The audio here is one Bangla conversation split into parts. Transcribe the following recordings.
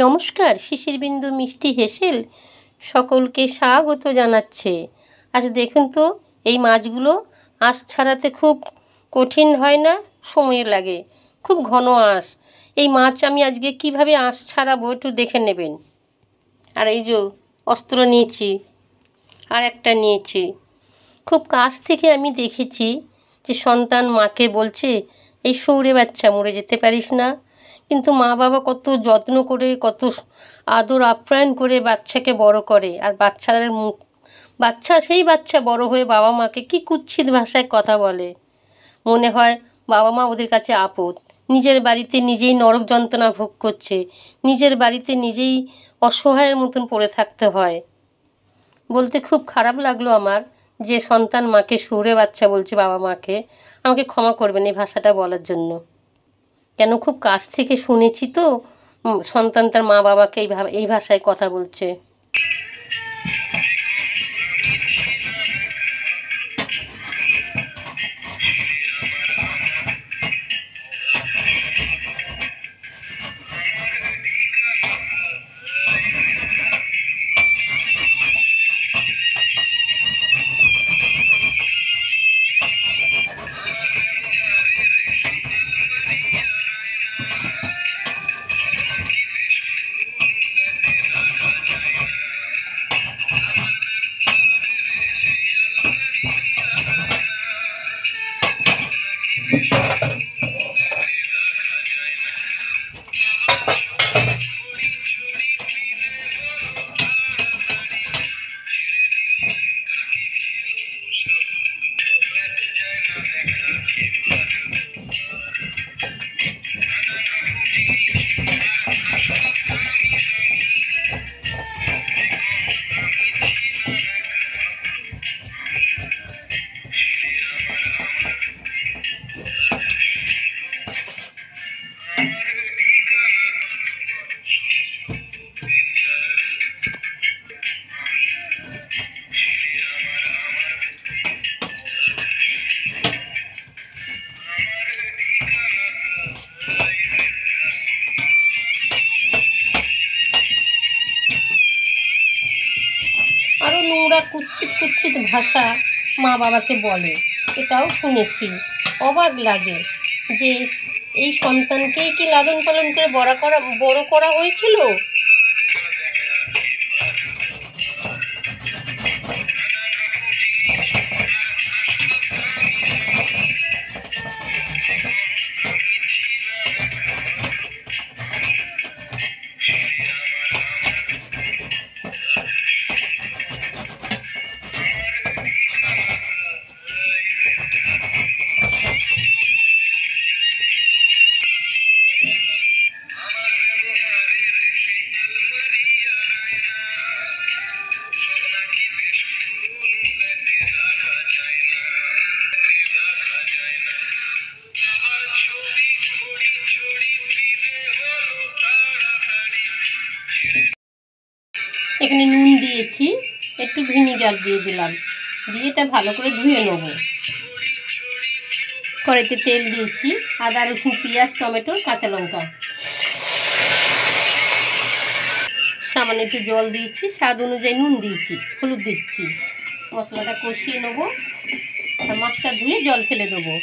নমস্কার, শিশির বিন্দু মিষ্টি হেসেল সকলকে স্বাগত জানাচ্ছে। আজ দেখুন তো, এই মাছগুলো আঁশ ছাড়াতে খুব কঠিন হয় না, সময় লাগে, খুব ঘন আঁশ। এই মাছ আমি আজকে কিভাবে আঁশ ছাড়াবো একটু দেখে নেবেন। আর এই যে অস্ত্র নিয়েছি, আর একটা নিয়েছি। খুব কাছ থেকে আমি দেখেছি যে সন্তান মাকে বলছে, এই সৌরে বাচ্চা মরে যেতে পারিস না। কিন্তু মা বাবা কত যত্ন করে, কত আদর আপ্যায়ন করে বাচ্চাকে বড় করে, আর সেই বাচ্চা বড় হয়ে বাবা মাকে কি কুৎসিত ভাষায় কথা বলে। মনে হয় বাবা মা ওদের কাছে আপদ। নিজের বাড়িতে নিজেই নরক যন্ত্রণা ভোগ করছে, নিজের বাড়িতে নিজেই অসহায়ের মতন পড়ে থাকতে হয়। বলতে খুব খারাপ লাগলো আমার যে সন্তান মাকে সৌরে বাচ্চা বলছে বাবা মাকে। আমাকে ক্ষমা করবেন এই ভাষাটা বলার জন্য, কেন খুব কাছ থেকে শুনেছি তো সন্তান তার মা বাবাকে এই ভাষায় কথা বলছে। আরও নোংরা কুৎসিত ভাষা মা বাবাকে বলে, এটাও শুনেছি। অবাক লাগে যে এই সন্তানকেই কি লালন পালন করে বড় করা হয়েছিল। এখানে নুন দিয়েছি, একটু ভিনিগার দিয়ে দিলাম, দিয়ে এটা ভালো করে ধুয়ে নেব। কড়াইতে তেল দিয়েছি, আদা রসুন পেঁয়াজ টমেটো কাঁচা লঙ্কা, সামান্য একটু জল দিয়েছি, স্বাদ অনুযায়ী নুন দিয়েছি, হলুদ দিচ্ছি। মশলাটা কষিয়ে নেব, আর মাছটা ধুয়ে জল ফেলে দেবো।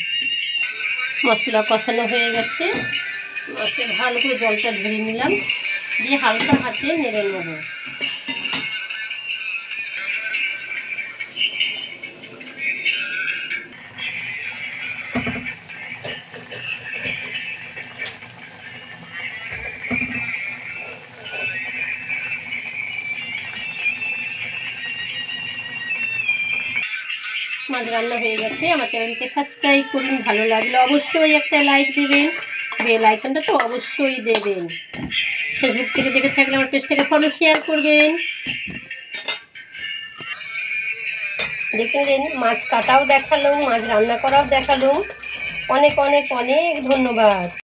মশলা কষানো হয়ে গেছে, মাছটা ভালো করে জলটা ধরে নিলাম, দিয়ে হালকা হাতে নেড়ে নেব। মাছ রান্না হয়ে গেছে। আমার চ্যানেলকে সাবস্ক্রাইব করুন, ভালো লাগলে অবশ্যই একটা লাইক দেবেন, বেল আইকনটা তো অবশ্যই দেবেন। ফেসবুক থেকে দেখে থাকলে আমার পেজটাকে ফলো শেয়ার করবেন। দেখলেন, মাছ কাটাও দেখালো, মাছ রান্না করাও দেখালো। অনেক অনেক অনেক ধন্যবাদ।